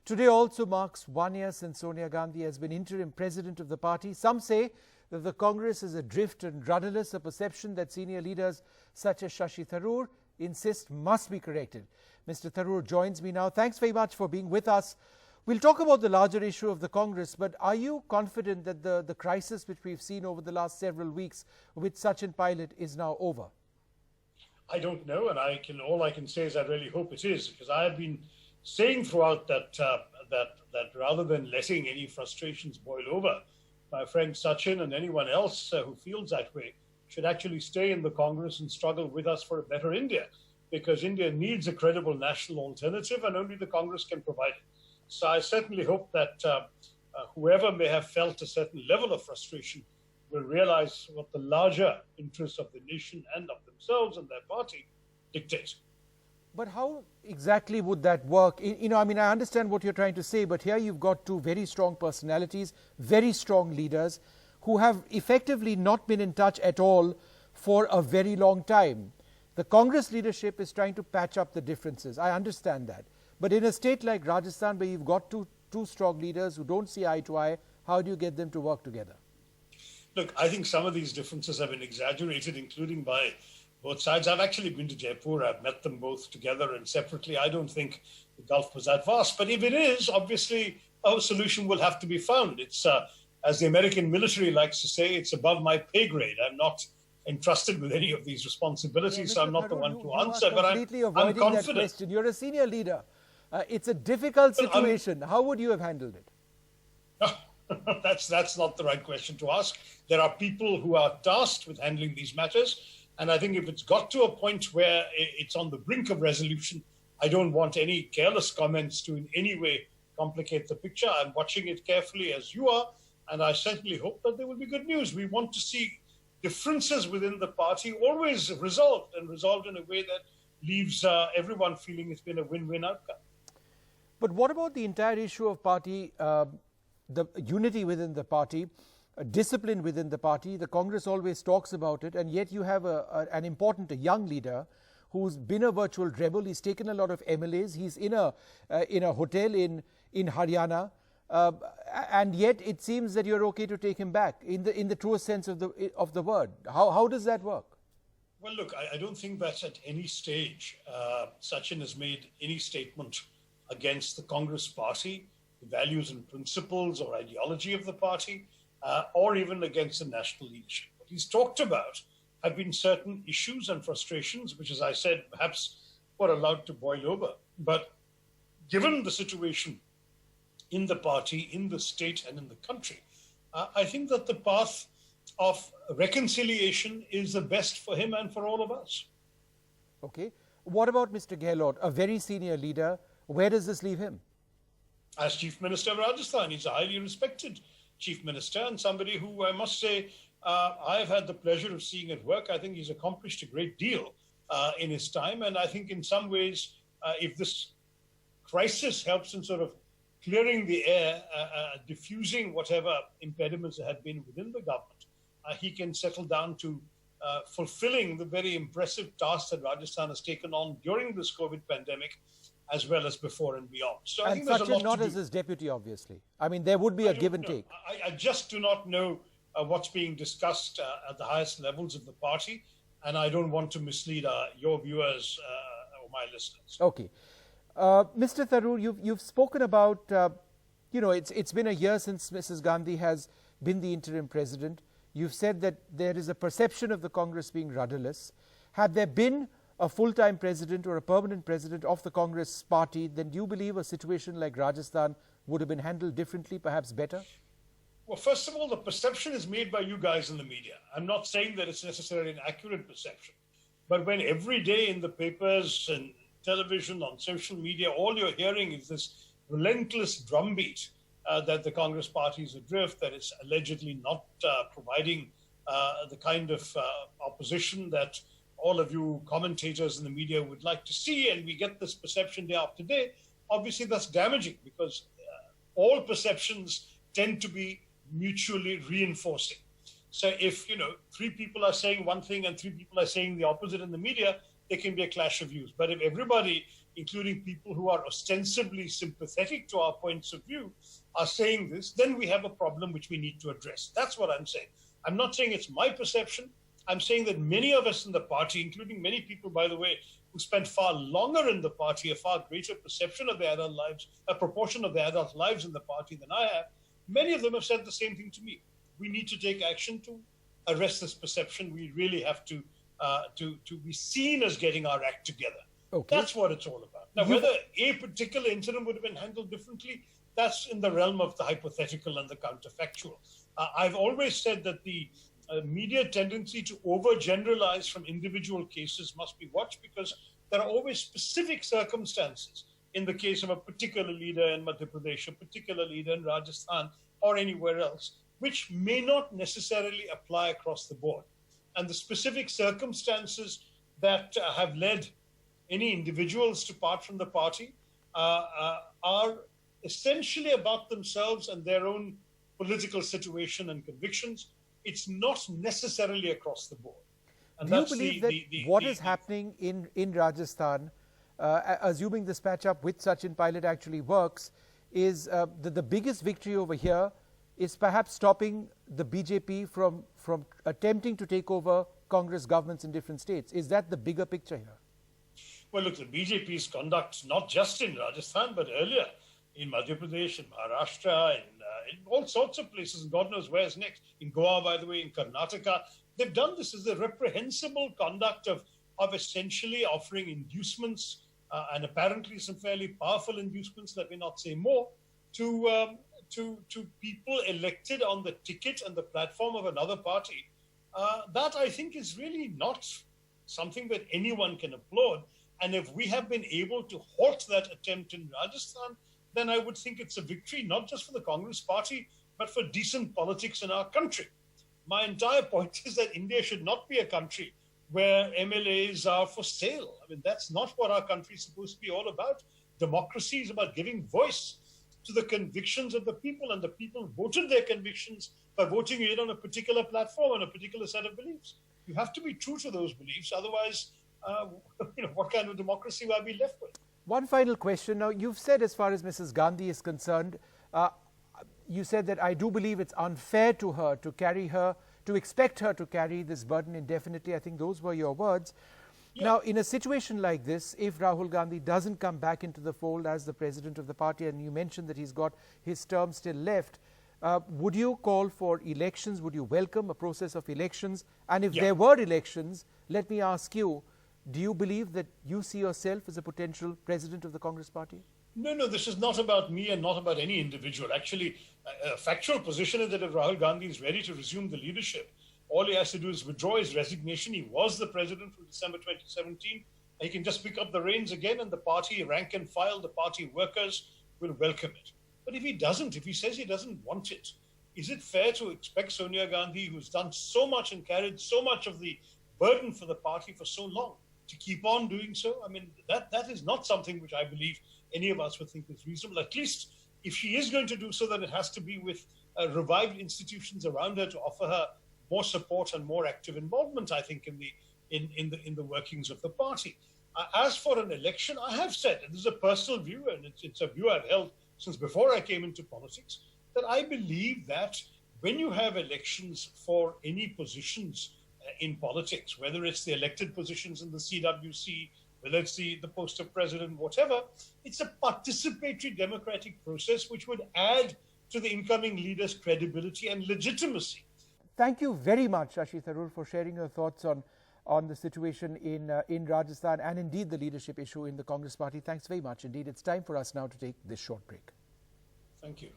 Today also marks 1 year since Sonia Gandhi has been interim president of the party. Some say that the Congress is adrift and rudderless, a perception that senior leaders such as Shashi Tharoor insist must be corrected. Mr. Tharoor joins me now. Thanks very much for being with us. We'll talk about the larger issue of the Congress, but are you confident that the crisis which we've seen over the last several weeks with Sachin Pilot is now over? I don't know, and all I can say is I really hope it is, because I have been saying throughout that rather than letting any frustrations boil over, my friend Sachin and anyone else who feels that way should actually stay in the Congress and struggle with us for a better India, because India needs a credible national alternative and only the Congress can provide it. So I certainly hope that whoever may have felt a certain level of frustration will realize what the larger interests of the nation and of themselves and their party dictate. But how exactly would that work? I understand what you're trying to say, but here you've got two very strong personalities, very strong leaders who have effectively not been in touch at all for a very long time. The Congress leadership is trying to patch up the differences. I understand that. But in a state like Rajasthan, where you've got two strong leaders who don't see eye to eye, how do you get them to work together? Look, I think some of these differences have been exaggerated, including by both sides. I've actually been to Jaipur. I've met them both together and separately. I don't think the gulf was that vast. But if it is, obviously, a solution will have to be found. It's, as the American military likes to say, it's above my pay grade. I'm not entrusted with any of these responsibilities, so I'm not the one to answer. But I'm confident. That question. You're a senior leader. It's a difficult situation. How would you have handled it? That's not the right question to ask. There are people who are tasked with handling these matters. And I think if it's got to a point where it's on the brink of resolution, I don't want any careless comments to in any way complicate the picture. I'm watching it carefully as you are, and I certainly hope that there will be good news. We want to see differences within the party always resolved in a way that leaves everyone feeling it's been a win-win outcome. But what about the entire issue of party, the unity within the party, discipline within the party? The Congress always talks about it, and yet you have an important young leader who's been a virtual rebel. He's taken a lot of MLAs. He's in a hotel in Haryana, and yet it seems that you're okay to take him back in the truest sense of the word. How does that work? Well, look, I don't think that at any stage Sachin has made any statement against the Congress party, the values and principles or ideology of the party, or even against the national leadership. What he's talked about have been certain issues and frustrations, which, as I said, perhaps were allowed to boil over. But given the situation in the party, in the state and in the country, I think that the path of reconciliation is the best for him and for all of us. Okay. What about Mr. Gehlot, a very senior leader? Where does this leave him? As Chief Minister of Rajasthan, he's a highly respected Chief Minister and somebody who, I must say, I've had the pleasure of seeing at work. I think he's accomplished a great deal in his time. And I think in some ways, if this crisis helps in sort of clearing the air, diffusing whatever impediments there had been within the government, he can settle down to fulfilling the very impressive task that Rajasthan has taken on during this COVID pandemic, as well as before and beyond. So I think there's a lot not to as his deputy, obviously. I mean, there would be a give and take. I just do not know what's being discussed at the highest levels of the party, and I don't want to mislead your viewers or my listeners. Okay. Mr. Tharoor, you've spoken about, it's been a year since Mrs. Gandhi has been the interim president. You've said that there is a perception of the Congress being rudderless. Had there been a full-time president or a permanent president of the Congress party, then do you believe a situation like Rajasthan would have been handled differently, perhaps better? Well, first of all, the perception is made by you guys in the media. I'm not saying that it's necessarily an accurate perception. But when every day in the papers and television, on social media, all you're hearing is this relentless drumbeat that the Congress party is adrift, that it's allegedly not providing the kind of opposition that all of you commentators in the media would like to see, and we get this perception day after day, obviously that's damaging, because all perceptions tend to be mutually reinforcing. So if, three people are saying one thing and three people are saying the opposite in the media, there can be a clash of views. But if everybody, including people who are ostensibly sympathetic to our points of view, are saying this, then we have a problem which we need to address. That's what I'm saying. I'm not saying it's my perception. I'm saying that many of us in the party, including many people, by the way, who spent far longer in the party, a far greater perception of their adult lives, a proportion of their adult lives in the party than I have, many of them have said the same thing to me. We need to take action to arrest this perception. We really have to be seen as getting our act together. Okay. That's what it's all about. Now, whether a particular incident would have been handled differently, that's in the realm of the hypothetical and the counterfactual. I've always said that the media tendency to overgeneralize from individual cases must be watched, because there are always specific circumstances in the case of a particular leader in Madhya Pradesh, a particular leader in Rajasthan, or anywhere else, which may not necessarily apply across the board. And the specific circumstances that have led any individuals to part from the party are essentially about themselves and their own political situation and convictions. It's not necessarily across the board. And do you believe that what is happening in Rajasthan, assuming this match-up with Sachin Pilot actually works, is the biggest victory over here is perhaps stopping the BJP from attempting to take over Congress governments in different states? Is that the bigger picture here? Well, look, the BJP's conduct, not just in Rajasthan, but earlier in Madhya Pradesh, in Maharashtra, in all sorts of places, and God knows where's next, in Goa, by the way, in Karnataka, they've done this as a reprehensible conduct of essentially offering inducements, and apparently some fairly powerful inducements, let me not say more, to people elected on the ticket and the platform of another party. That, I think, is really not something that anyone can applaud. And if we have been able to halt that attempt in Rajasthan, then I would think it's a victory, not just for the Congress party, but for decent politics in our country. My entire point is that India should not be a country where MLAs are for sale. I mean, that's not what our country is supposed to be all about. Democracy is about giving voice to the convictions of the people, and the people voted their convictions by voting in on a particular platform and a particular set of beliefs. You have to be true to those beliefs, otherwise, what kind of democracy will I be left with? One final question. Now, you've said, as far as Mrs. Gandhi is concerned, you said that I do believe it's unfair to her to expect her to carry this burden indefinitely. I think those were your words. Yeah. Now, in a situation like this, if Rahul Gandhi doesn't come back into the fold as the president of the party, and you mentioned that he's got his term still left, would you call for elections? Would you welcome a process of elections? And if there were elections, let me ask you, do you believe that you see yourself as a potential president of the Congress party? No, this is not about me and not about any individual. Actually, a factual position is that if Rahul Gandhi is ready to resume the leadership, all he has to do is withdraw his resignation. He was the president from December 2017. He can just pick up the reins again, and the party rank and file, the party workers will welcome it. But if he doesn't, if he says he doesn't want it, is it fair to expect Sonia Gandhi, who's done so much and carried so much of the burden for the party for so long, to keep on doing so? I mean, that is not something which I believe any of us would think is reasonable. At least if she is going to do so, then it has to be with revived institutions around her to offer her more support and more active involvement, I think, in the workings of the party. As for an election, I have said, and this is a personal view, and it's a view I've held since before I came into politics, that I believe that when you have elections for any positions in politics, whether it's the elected positions in the CWC, whether it's the post of president, whatever, it's a participatory democratic process which would add to the incoming leader's credibility and legitimacy. Thank you very much, Shashi Tharoor, for sharing your thoughts on the situation in Rajasthan and indeed the leadership issue in the Congress party. Thanks very much indeed. It's time for us now to take this short break. Thank you.